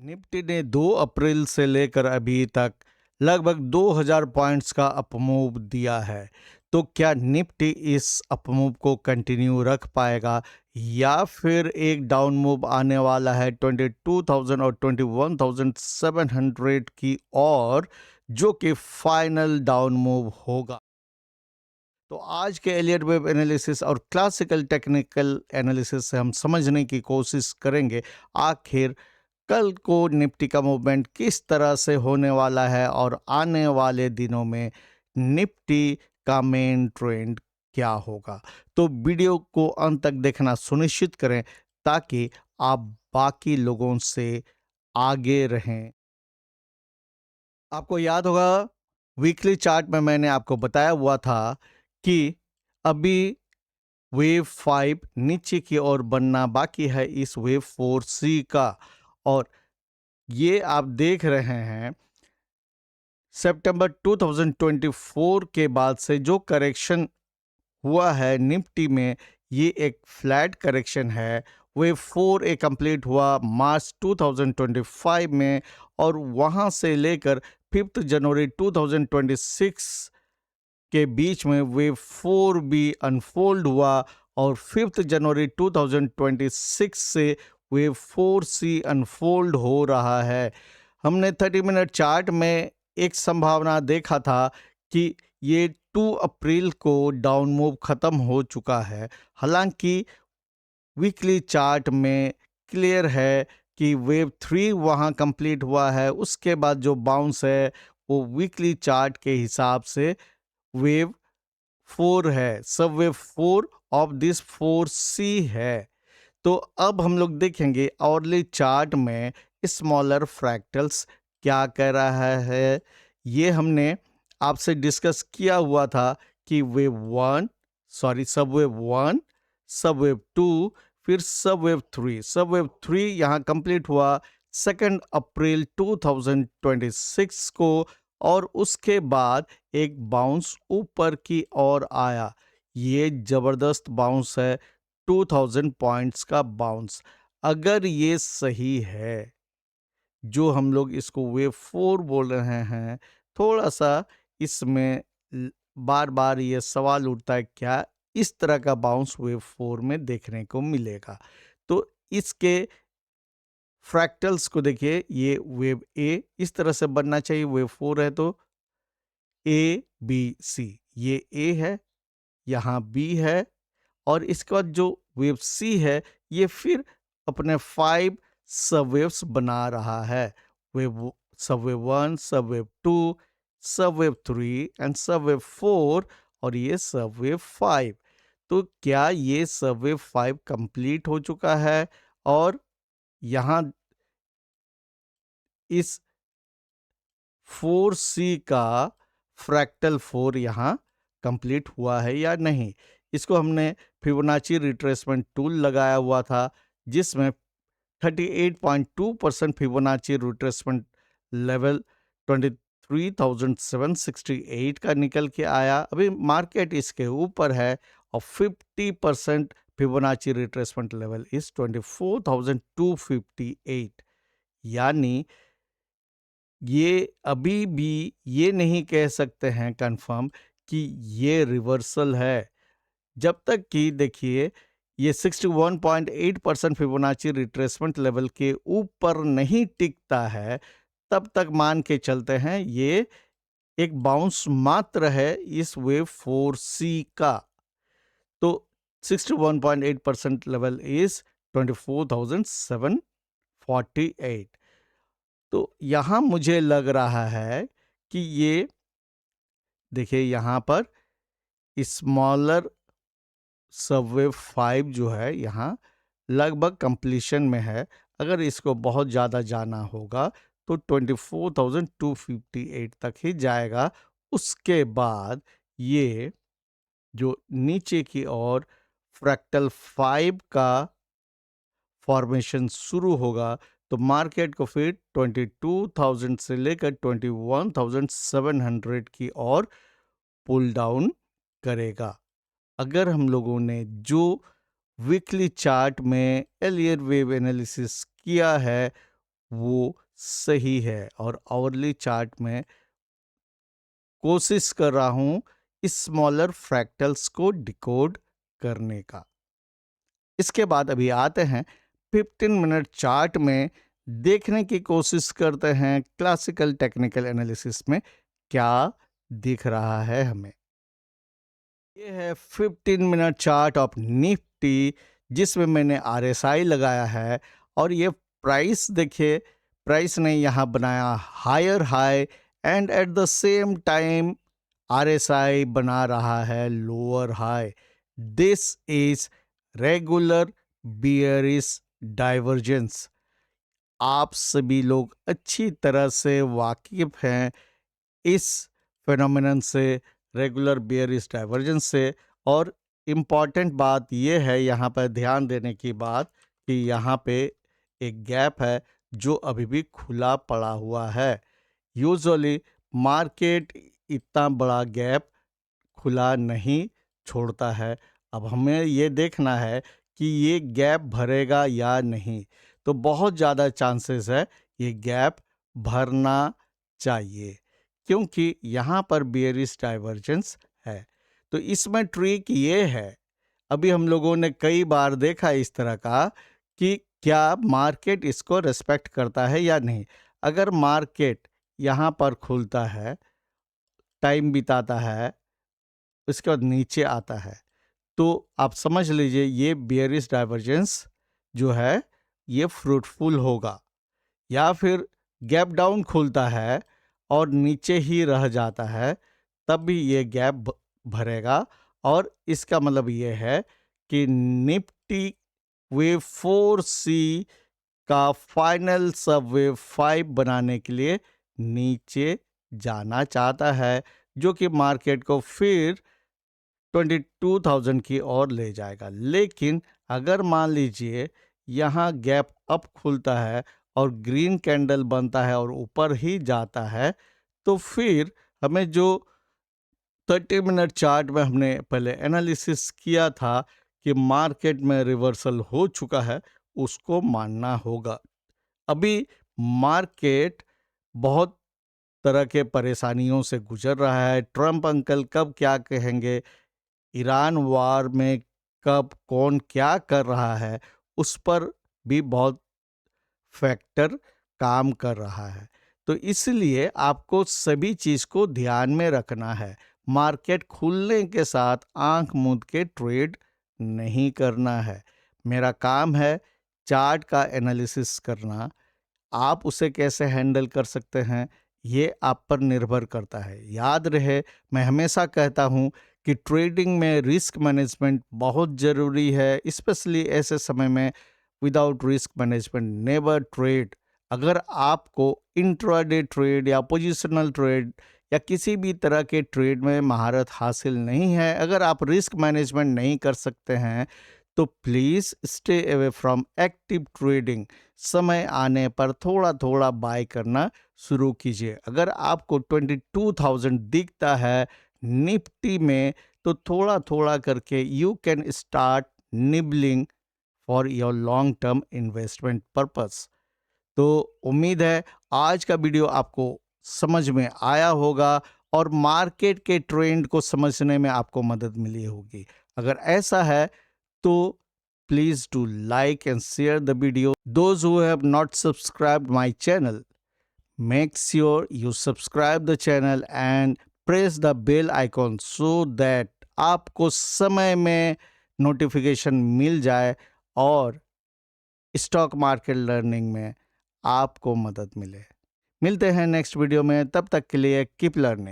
Nifty ने 2 अप्रैल से लेकर अभी तक लगभग 2000 पॉइंट्स का अपमूव दिया है। तो क्या निफ्टी इस अपमूव को कंटिन्यू रख पाएगा या फिर एक डाउन मूव आने वाला है 22,000 और 21,700 की और जो कि फाइनल डाउन मूव होगा। तो आज के एलियट वेव एनालिसिस और क्लासिकल टेक्निकल एनालिसिस से हम समझने की कोशिश करेंगे आखिर कल को निफ्टी का मूवमेंट किस तरह से होने वाला है और आने वाले दिनों में निफ्टी का मेन ट्रेंड क्या होगा। तो वीडियो को अंत तक देखना सुनिश्चित करें ताकि आप बाकी लोगों से आगे रहें। आपको याद होगा वीकली चार्ट में मैंने आपको बताया हुआ था कि अभी वेव 5 नीचे की ओर बनना बाकी है इस वेव 4C का। और ये आप देख रहे हैं सितंबर 2024 के बाद से जो करेक्शन हुआ है निफ्टी में, ये एक फ्लैट करेक्शन है। वेव 4A कंप्लीट हुआ मार्च 2025 में और वहां से लेकर 5 जनवरी 2026 के बीच में वेव 4 भी अनफोल्ड हुआ और 5 जनवरी 2026 से वेव 4C अनफोल्ड हो रहा है। हमने 30 मिनट चार्ट में एक संभावना देखा था कि ये 2 अप्रैल को डाउन मूव खत्म हो चुका है। हालांकि वीकली चार्ट में क्लियर है कि वेव 3 वहाँ कंप्लीट हुआ है। उसके बाद जो बाउंस है वो वीकली चार्ट के हिसाब से वेव 4 है, सब वेव 4 ऑफ दिस 4C है। तो अब हम लोग देखेंगे आवरली चार्ट में स्मॉलर फ्रैक्टल्स क्या कह रहा है। ये हमने आपसे डिस्कस किया हुआ था कि सब वेव 1, सब वेव 2, फिर सब वेव 3 यहाँ कंप्लीट हुआ 2 अप्रैल 2026 को और उसके बाद एक बाउंस ऊपर की ओर आया। ये जबरदस्त बाउंस है, 2000 पॉइंट्स का बाउंस। अगर ये सही है, जो हम लोग इसको वेव 4 बोल रहे हैं, थोड़ा सा इसमें बार बार ये सवाल उठता है क्या इस तरह का बाउंस वेव 4 में देखने को मिलेगा। तो इसके फ्रैक्टल्स को देखिए, ये वेव ए इस तरह से बनना चाहिए, वेव 4 है तो ABC, ये ए है, यहाँ बी है और इसके बाद जो वेव सी है ये फिर अपने 5 सबवेव्स बना रहा है। Wave subwave 1, subwave 2, subwave 3 and subwave 4 और ये सबवेव 5। तो क्या ये सबवेव 5 कंप्लीट हो चुका है और यहाँ इस 4C का फ्रैक्टल 4 यहाँ कंप्लीट हुआ है या नहीं। इसको हमने फिबोनाची रिट्रेसमेंट टूल लगाया हुआ था जिसमें 38.2% फिबोनाची रिट्रेसमेंट लेवल 23,768 का निकल के आया। अभी मार्केट इसके ऊपर है और 50% फिबोनाची रिट्रेसमेंट लेवल इज 24,258। यानी ये अभी भी ये नहीं कह सकते हैं कंफर्म कि ये रिवर्सल है। जब तक कि देखिए ये 61.8% फिबोनाची रिट्रेसमेंट लेवल के ऊपर नहीं टिकता है, तब तक मान के चलते हैं ये एक बाउंस मात्र है इस वेव 4C का। तो 61.8% लेवल इज 24,748। तो यहाँ मुझे लग रहा है कि ये देखिए यहाँ पर स्मॉलर सबवेव 5 जो है यहाँ लगभग कंप्लीशन में है। अगर इसको बहुत ज़्यादा जाना होगा तो 24,258 तक ही जाएगा। उसके बाद ये जो नीचे की ओर फ्रैक्टल 5 का फॉर्मेशन शुरू होगा तो मार्केट को फिर 22,000 से लेकर 21,700 की ओर पुल डाउन करेगा। अगर हम लोगों ने जो वीकली चार्ट में एलियर वेव एनालिसिस किया है वो सही है और आवरली चार्ट में कोशिश कर रहा हूं स्मॉलर फ्रैक्टल्स को डिकोड करने का। इसके बाद अभी आते हैं 15 मिनट चार्ट में, देखने की कोशिश करते हैं क्लासिकल टेक्निकल एनालिसिस में क्या दिख रहा है हमें। ये है 15 मिनट चार्ट ऑफ निफ्टी जिसमें मैंने RSI लगाया है और ये प्राइस देखिए, प्राइस ने यहाँ बनाया higher high and at the same time RSI बना रहा है lower high. This is regular bearish divergence. आप सभी लोग अच्छी तरह से वाकिफ हैं इस फिनोमिनन से, रेगुलर बियरिश डाइवर्जेंस से। और इम्पॉर्टेंट बात यह है यहाँ पर ध्यान देने की बात कि यहाँ पे एक गैप है जो अभी भी खुला पड़ा हुआ है। यूजुअली मार्केट इतना बड़ा गैप खुला नहीं छोड़ता है। अब हमें ये देखना है कि ये गैप भरेगा या नहीं। तो बहुत ज़्यादा चांसेस है ये गैप भरना चाहिए क्योंकि यहाँ पर बियरिश डाइवर्जेंस है। तो इसमें ट्रिक ये है, अभी हम लोगों ने कई बार देखा इस तरह का कि क्या मार्केट इसको रेस्पेक्ट करता है या नहीं। अगर मार्केट यहाँ पर खुलता है, टाइम बिताता है, उसके बाद नीचे आता है, तो आप समझ लीजिए ये बियरिश डाइवर्जेंस जो है ये फ्रूटफुल होगा। या फिर गैप डाउन खुलता है और नीचे ही रह जाता है, तब भी ये गैप भरेगा। और इसका मतलब ये है कि निफ्टी वेव 4C का फाइनल सब वेव 5 बनाने के लिए नीचे जाना चाहता है, जो कि मार्केट को फिर 22,000 की ओर ले जाएगा। लेकिन अगर मान लीजिए यहाँ गैप अप खुलता है और ग्रीन कैंडल बनता है और ऊपर ही जाता है, तो फिर हमें जो 30 मिनट चार्ट में हमने पहले एनालिसिस किया था कि मार्केट में रिवर्सल हो चुका है, उसको मानना होगा। अभी मार्केट बहुत तरह के परेशानियों से गुजर रहा है। ट्रम्प अंकल कब क्या कहेंगे, ईरान वार में कब कौन क्या कर रहा है, उस पर भी बहुत फैक्टर काम कर रहा है। तो इसलिए आपको सभी चीज को ध्यान में रखना है। मार्केट खुलने के साथ आंख मूंद के ट्रेड नहीं करना है। मेरा काम है चार्ट का एनालिसिस करना। आप उसे कैसे हैंडल कर सकते हैं ये आप पर निर्भर करता है। याद रहे, मैं हमेशा कहता हूँ कि ट्रेडिंग में रिस्क मैनेजमेंट बहुत ज़रूरी है, स्पेशली ऐसे समय में। Without risk management never trade. अगर आपको इंट्राडे ट्रेड या पोजिशनल ट्रेड या किसी भी तरह के ट्रेड में महारत हासिल नहीं है, अगर आप रिस्क मैनेजमेंट नहीं कर सकते हैं, तो please stay away from active trading. समय आने पर थोड़ा थोड़ा बाय करना शुरू कीजिए। अगर आपको 22,000 दिखता है निफ्टी में, तो थोड़ा थोड़ा करके you can start nibbling for your long term investment purpose. तो उम्मीद है आज का वीडियो आपको समझ में आया होगा और मार्केट के ट्रेंड को समझने में आपको मदद मिली होगी। अगर ऐसा है तो please do like and share the video. Those who have not subscribed my channel, make sure you subscribe the channel and press the bell icon so that आपको समय में नोटिफिकेशन मिल जाए और स्टॉक मार्केट लर्निंग में आपको मदद मिले। मिलते हैं नेक्स्ट वीडियो में, तब तक के लिए कीप लर्निंग।